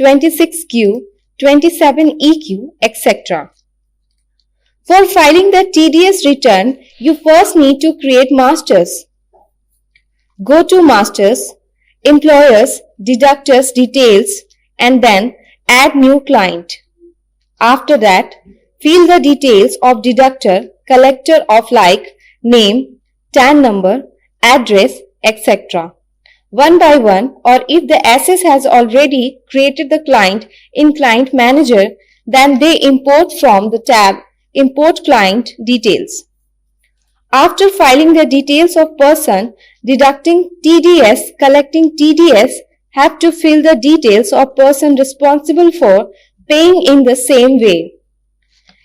26Q, 27EQ, etc. For filing the TDS return, you first need to create masters. Go to Masters, Employers, Deductors Details, and then Add New Client. After that, fill the details of deductor, collector of like name, TAN number, address, etc. one by one, or if the assess has already created the client in Client Manager, then they import from the tab Import Client Details. After filing the details of person deducting TDS, collecting TDS have to fill the details of person responsible for paying in the same way.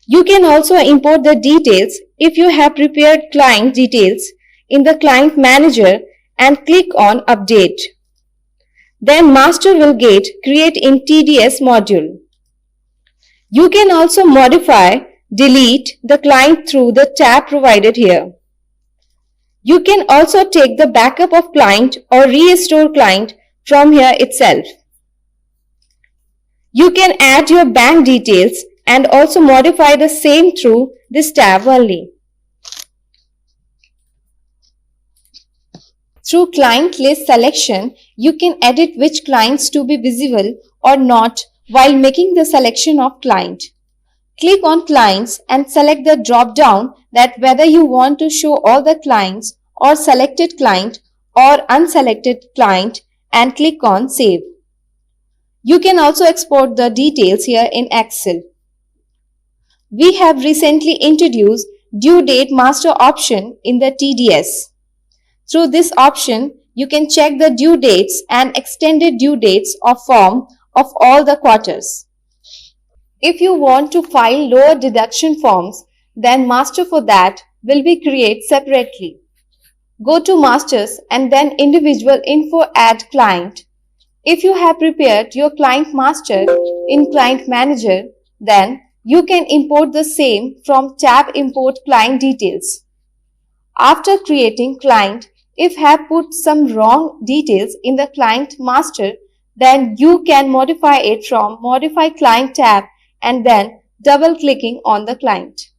You can also import the details if you have prepared client details in the Client Manager and click on Update. Then master will get Create in TDS module. You can also modify, delete the client through the tab provided here. You can also take the backup of client or restore client from here itself. You can add your bank details and also modify the same through this tab only. Through client list selection, you can edit which clients to be visible or not while making the selection of client. Click on clients and select the drop-down that whether you want to show all the clients or selected client or unselected client and click on save. You can also export the details here in Excel. We have recently introduced due date master option in the TDS. Through this option, you can check the due dates and extended due dates of form of all the quarters. If you want to file lower deduction forms, then master for that will be created separately. Go to Masters and then Individual Info Add Client. If you have prepared your client master in Client Manager, then you can import the same from tab Import Client Details. After creating client, if have put some wrong details in the client master, then you can modify it from Modify Client tab and then double clicking on the client.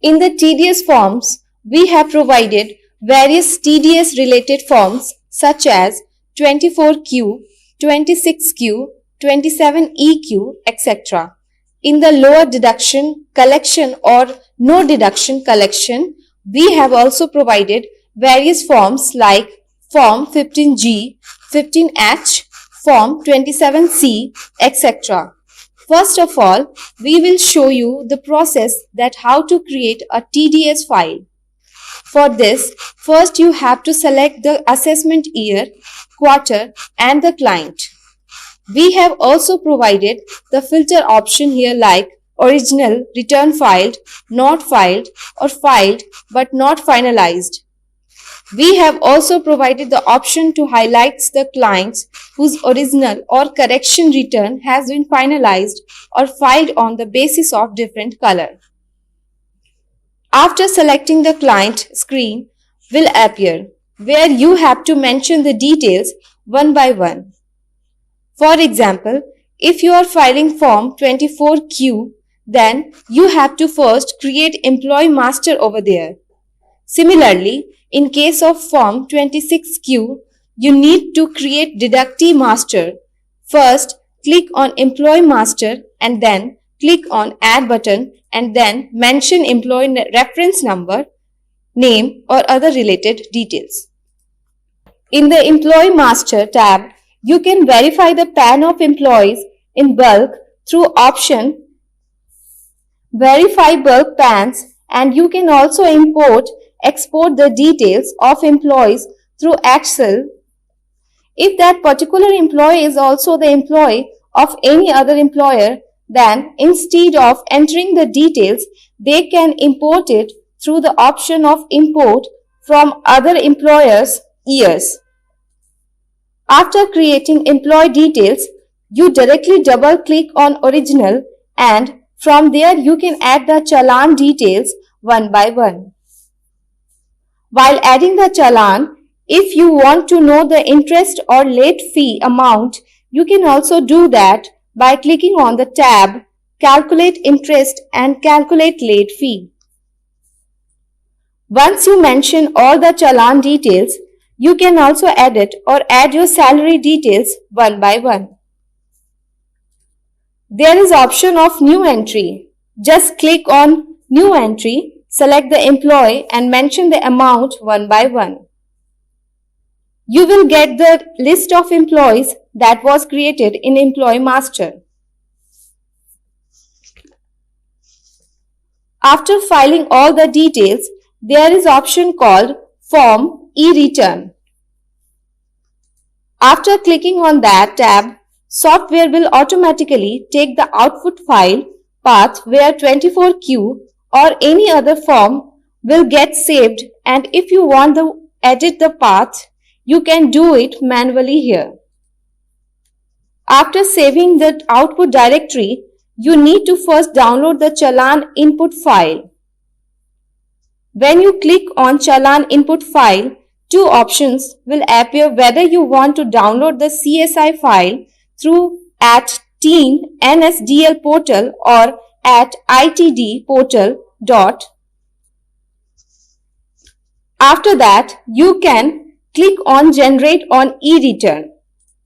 In the TDS forms, we have provided various TDS related forms such as 24Q, 26Q, 27EQ, etc. In the lower deduction collection or no deduction collection, we have also provided various forms like Form 15G, 15H, Form 27C, etc. First of all, we will show you the process that how to create a TDS file. For this, first you have to select the assessment year, quarter and the client. We have also provided the filter option here like original, return filed, not filed or filed but not finalized. We have also provided the option to highlight the clients whose original or correction return has been finalized or filed on the basis of different color. After selecting the client, screen will appear where you have to mention the details one by one. For example, if you are filing Form 24Q, then you have to first create Employee Master over there. Similarly, in case of Form 26Q, you need to create Deductee Master. First, click on Employee Master and then click on Add button and then mention Employee Reference Number, name or other related details. In the Employee Master tab, you can verify the PAN of employees in bulk through option Verify Bulk PANs, and you can also export the details of employees through Excel. If that particular employee is also the employee of any other employer, then instead of entering the details, they can import it through the option of Import from other employers' years. After creating employee details, you directly double click on Original and from there you can add the challan details one by one. While adding the challan, If you want to know the interest or late fee amount, you can also do that by clicking on the tab Calculate Interest and Calculate Late Fee. Once you mention all the challan details, you can also edit or add your salary details one by one. There is option of New Entry. Just click on New Entry, select the employee and mention the amount one by one. You will get the list of employees that was created in Employee Master. After filing all the details, there is option called Form E-Return. After clicking on that tab, software will automatically take the output file path where 24Q or any other form will get saved, and if you want to edit the path, you can do it manually here. After saving the output directory, you need to first download the challan input file. When you click on challan input file, two options will appear whether you want to download the CSI file through at Teen NSDL portal or at ITD portal. After that, you can click on Generate on E-Return.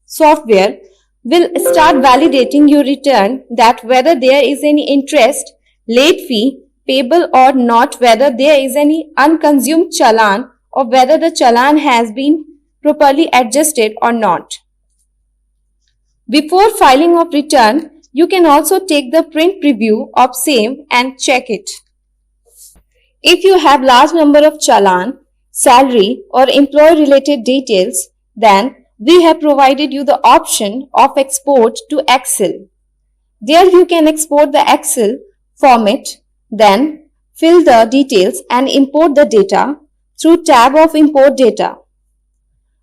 Software will start validating your return that whether there is any interest, late fee, payable or not, whether there is any unconsumed challan or whether the challan has been properly adjusted or not. Before filing of return, you can also take the print preview of same and check it. If you have large number of challan, salary or employee related details, then we have provided you the option of export to Excel. There you can export the Excel format, then fill the details and import the data through tab of Import Data.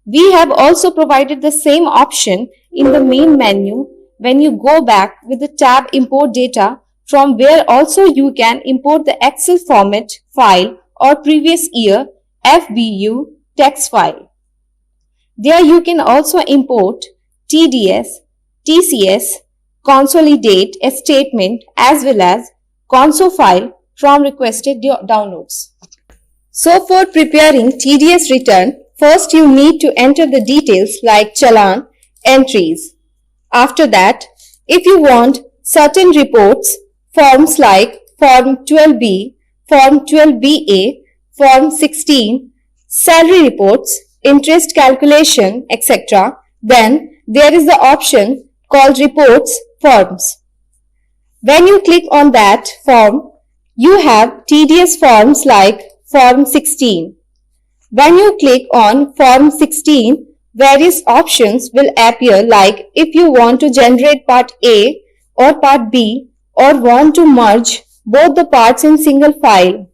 We have also provided the same option in the main menu when you go back with the tab Import Data, from where also you can import the Excel format file or previous year FBU text file. There you can also import TDS, TCS, consolidate a statement as well as console file from requested downloads. So for preparing TDS return, first you need to enter the details like challan entries. After that, if you want certain reports, forms like Form 12B, Form 12BA, Form 16, salary reports, interest calculation, etc., then there is the option called Reports Forms. When you click on that form, you have TDS forms like Form 16. When you click on Form 16, various options will appear like if you want to generate Part A or Part B or want to merge both the parts in single file.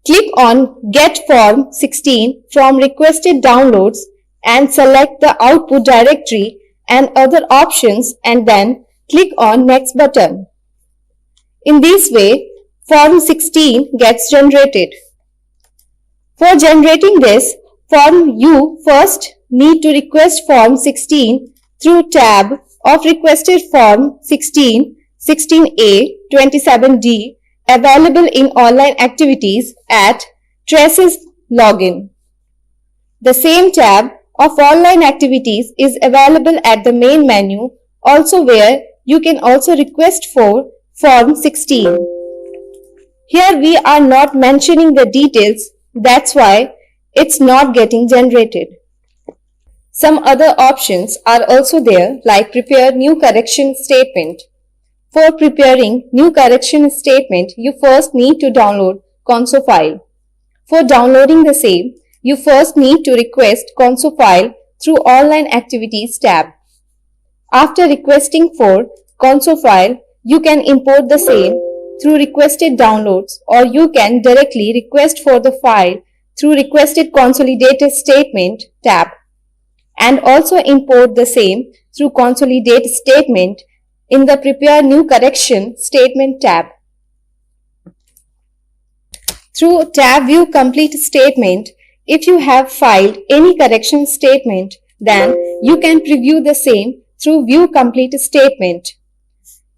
Click on Get Form 16 from Requested Downloads and select the output directory and other options and then click on Next button. In this way, Form 16 gets generated. For generating this form, you first need to request Form 16 through tab of Requested Form 16, 16A, 27D available in online activities at Traces Login. The same tab of online activities is available at the main menu, also where you can also request for Form 16. Here we are not mentioning the details, that's why it's not getting generated. Some other options are also there like Prepare New Correction Statement. For preparing new correction statement, you first need to download console file. For downloading the same, you first need to request console file through Online Activities tab. After requesting for console file, you can import the same through Requested Downloads, or you can directly request for the file through Requested Consolidated Statement tab, and also import the same through Consolidate Statement in the Prepare New Correction Statement tab. Through tab View Complete Statement, if you have filed any correction statement, then you can preview the same through View Complete Statement.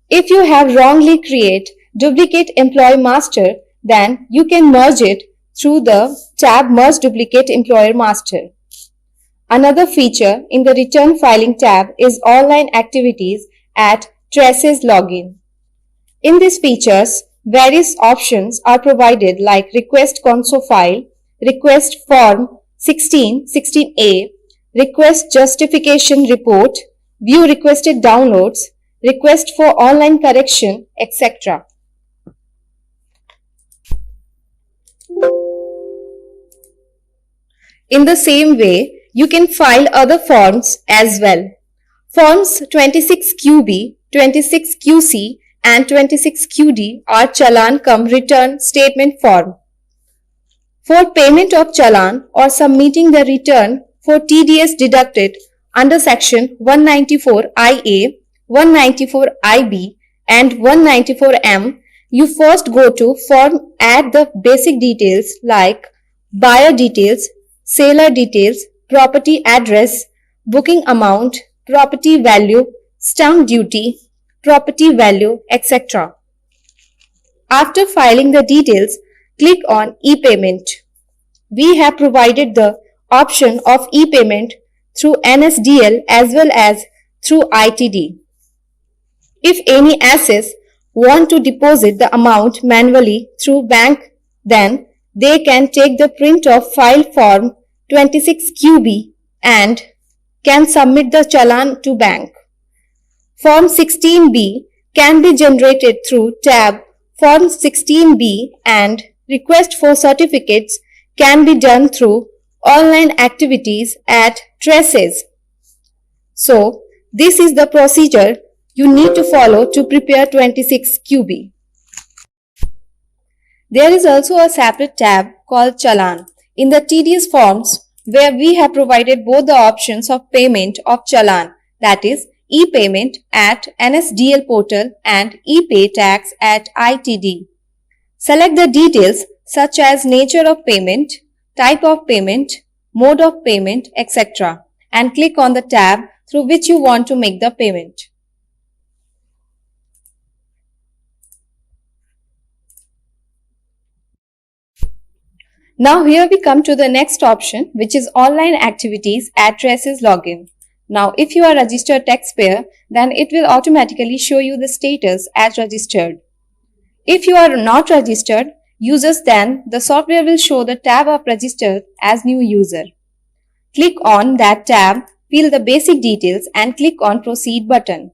If you have wrongly created duplicate employee master, then you can merge it through the tab Merge Duplicate Employer Master. Another feature in the Return Filing tab is Online Activities at Traces Login. In these features, various options are provided like Request Console File, Request Form 16(16)A, Request Justification Report, View Requested Downloads, Request for Online Correction, etc. In the same way, you can file other forms as well. Forms 26QB, 26QC and 26QD are Challan cum Return Statement form. For payment of Challan or submitting the return for TDS deducted under Section 194IA, 194IB and 194M, you first go to form, add the basic details like buyer details, seller details, property address, booking amount, property value, stamp duty, property value, etc. After filing the details, click on e-payment. We have provided the option of e-payment through NSDL as well as through ITD. If any assess want to deposit the amount manually through bank, then they can take the print of file form 26QB and can submit the challan to bank. Form 16B can be generated through tab Form 16B and request for certificates can be done through Online Activities at Traces. So, this is the procedure you need to follow to prepare 26QB. There is also a separate tab called Challan in the TDS forms where we have provided both the options of payment of Challan, that is e-payment at NSDL portal and e-pay tax at ITD. Select the details such as nature of payment, type of payment, mode of payment, etc. and click on the tab through which you want to make the payment. Now here we come to the next option, which is Online Activities at Traces Login. Now if you are a registered taxpayer, then it will automatically show you the status as registered. If you are not registered users, then the software will show the tab of registered as new user. Click on that tab, fill the basic details and click on Proceed button.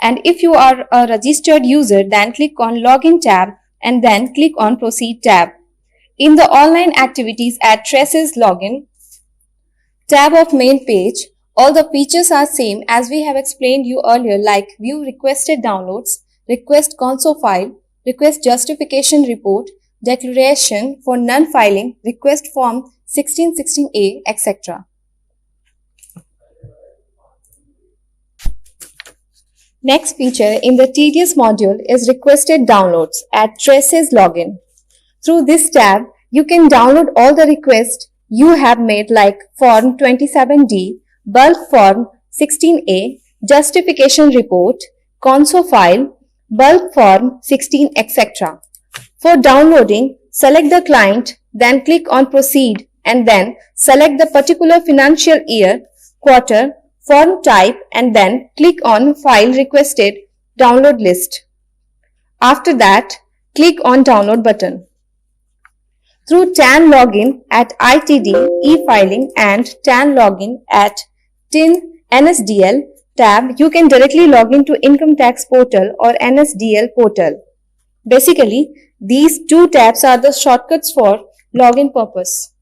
And if you are a registered user, then click on Login tab and then click on Proceed tab. In the Online Activities at Traces Login tab of main page, all the features are same as we have explained you earlier, like View Requested Downloads, Request Console File, Request Justification Report, Declaration for Non-Filing, Request Form 16(16)A, etc. Next feature in the TDS module is Requested Downloads at Traces Login. Through this tab, you can download all the requests you have made like Form 27D, Bulk Form 16A, Justification Report, Console File, Bulk Form 16, etc. For downloading, select the client, then click on Proceed and then select the particular financial year, quarter, form type and then click on File Requested Download List. After that, click on Download button. Through TAN Login at ITD, e-filing and TAN Login at TIN NSDL tab, you can directly log into Income Tax Portal or NSDL portal. Basically, these two tabs are the shortcuts for login purpose.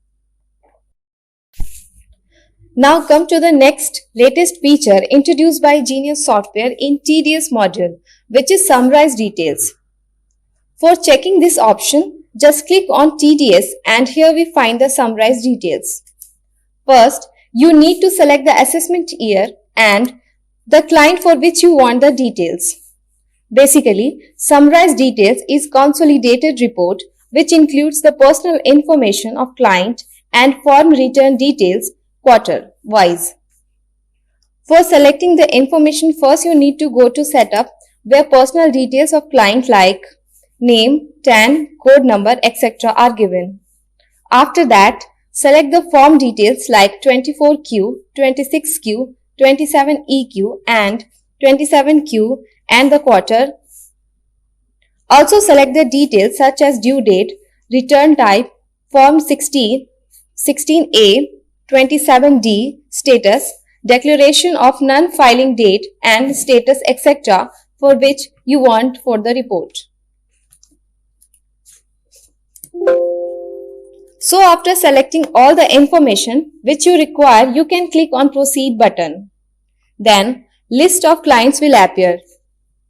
Now come to the next latest feature introduced by Genius Software in TDS module, which is Summarize Details. For checking this option, just click on TDS and here we find the Summarize Details. First, you need to select the assessment year and the client for which you want the details. Basically, Summarize Details is consolidated report which includes the personal information of client and form return details quarter-wise. For selecting the information, first you need to go to setup, where personal details of client like name, TAN, code number, etc. are given. After that, select the form details like 24Q, 26Q, 27EQ and 27Q and the quarter. Also select the details such as due date, return type, form 16, 16A, 27D, status, declaration of non-filing date and status, etc. for which you want for the report. So after selecting all the information which you require, you can click on Proceed button. Then list of clients will appear.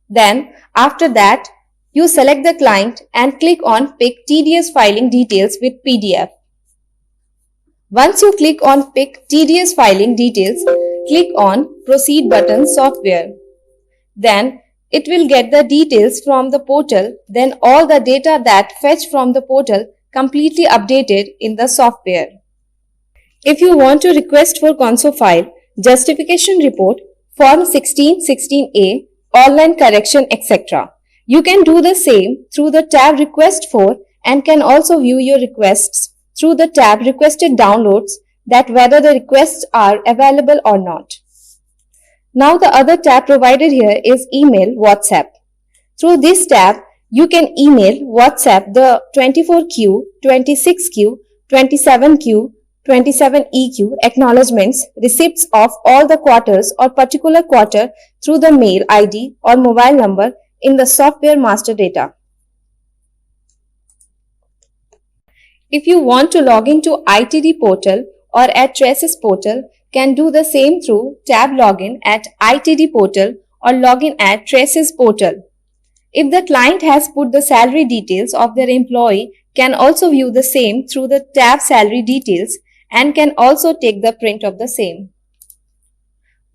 Then after that, you select the client and click on Pick TDS filing details with PDF. Once you click on Pick TDS filing details, click on Proceed button Software. Then it will get the details from the portal. Then all the data that fetched from the portal completely updated in the software. If you want to request for console file, justification report, form 16, 16A, online correction, etc. You can do the same through the tab Request For and can also view your requests through the tab Requested Downloads, that whether the requests are available or not. Now the other tab provided here is Email WhatsApp. Through this tab, you can email WhatsApp the 24Q, 26Q, 27Q, 27EQ acknowledgements, receipts of all the quarters or particular quarter through the mail ID or mobile number in the software master data. If you want to log into ITD portal or at Traces portal, can do the same through tab Login at ITD portal or Login at Traces portal. If the client has put the salary details of their employee, can also view the same through the tab Salary Details and can also take the print of the same.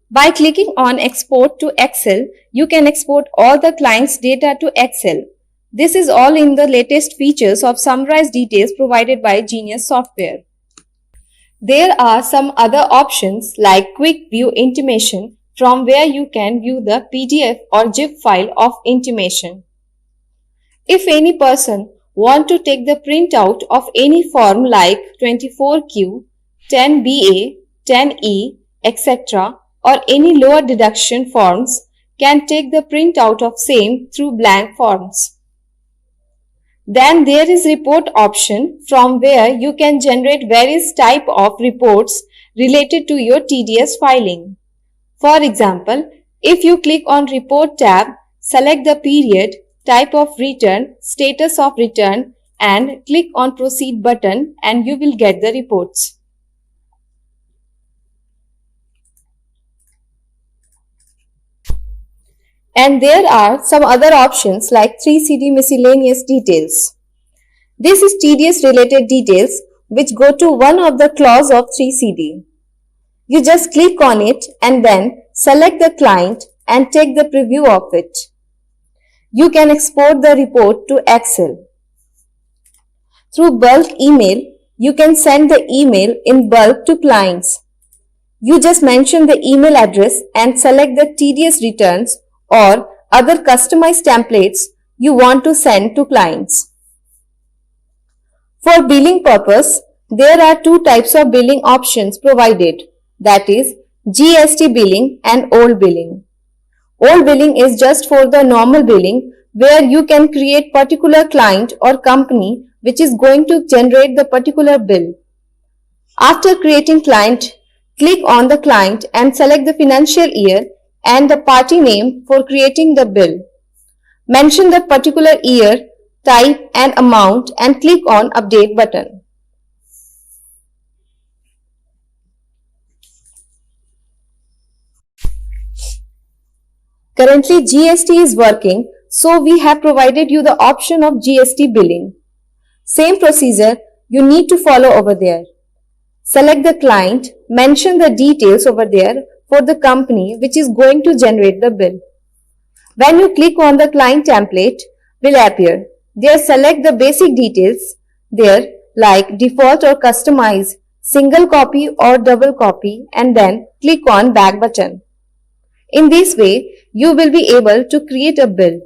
By clicking on Export to Excel, you can export all the client's data to Excel. This is all in the latest features of summarized details provided by Genius Software. There are some other options like Quick View Intimation, from where you can view the PDF or zip file of intimation. If any person want to take the printout of any form like 24Q, 10BA, 10E, etc. or any lower deduction forms, can take the printout of same through blank forms. Then there is report option, from where you can generate various type of reports related to your TDS filing. For example, if you click on Report tab, select the period, type of return, status of return and click on Proceed button and you will get the reports. And there are some other options like 3CD miscellaneous details. This is TDS related details which go to one of the clause of 3CD. You just click on it and then select the client and take the preview of it. You can export the report to Excel. Through bulk email, you can send the email in bulk to clients. You just mention the email address and select the TDS returns or other customized templates you want to send to clients. For billing purpose, there are two types of billing options provided, that is GST billing and old billing. Old billing is just for the normal billing, where you can create particular client or company which is going to generate the particular bill. After creating client, click on the client and select the financial year and the party name for creating the bill. Mention the particular year, type and amount and click on Update button. Currently GST is working, so we have provided you the option of GST billing. Same procedure you need to follow over there. Select the client, mention the details over there for the company which is going to generate the bill. When you click on the client template will appear. There select the basic details there like default or customize, single copy or double copy, and then click on back button. In this way, you will be able to create a bill.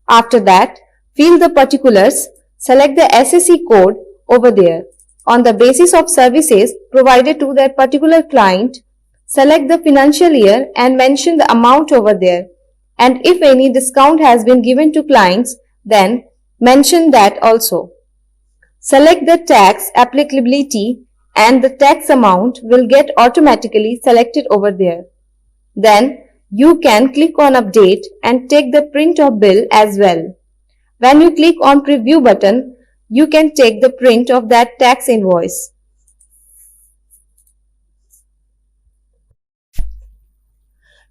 After that, fill the particulars, select the assessee code over there. On the basis of services provided to that particular client, select the financial year and mention the amount over there. And if any discount has been given to clients, then mention that also. Select the tax applicability and the tax amount will get automatically selected over there. Then you can click on update and take the print of bill as well. When you click on preview button, you can take the print of that tax invoice.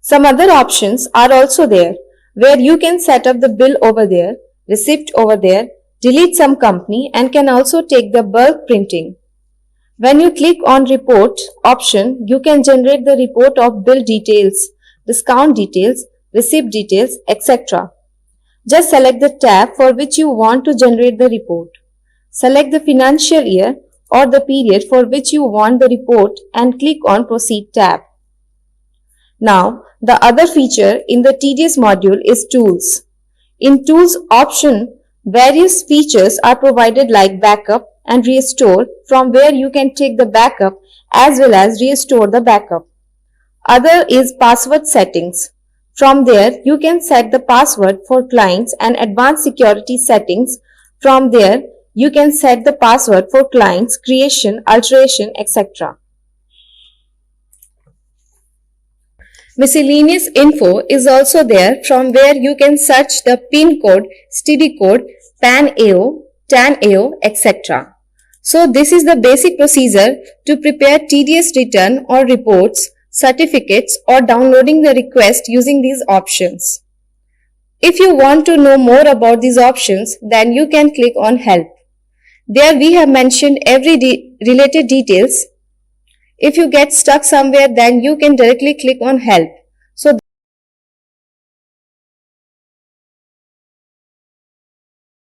Some other options are also there where you can set up the bill over there, receipt over there, delete some company and can also take the bulk printing. When you click on report option, you can generate the report of bill details, discount details, receipt details, etc. Just select the tab for which you want to generate the report. Select the financial year or the period for which you want the report and click on Proceed tab. Now, the other feature in the TDS module is Tools. In Tools option, various features are provided like backup and restore, from where you can take the backup as well as restore the backup. Other is password settings. From there, you can set the password for clients and advanced security settings. From there, you can set the password for clients, creation, alteration, etc. Miscellaneous info is also there, from where you can search the PIN code, STD code, PAN AO, TAN AO, etc. So this is the basic procedure to prepare TDS return or reports, certificates or downloading the request using these options. If you want to know more about these options, then you can click on Help. There we have mentioned every related details. If you get stuck somewhere, then you can directly click on Help. So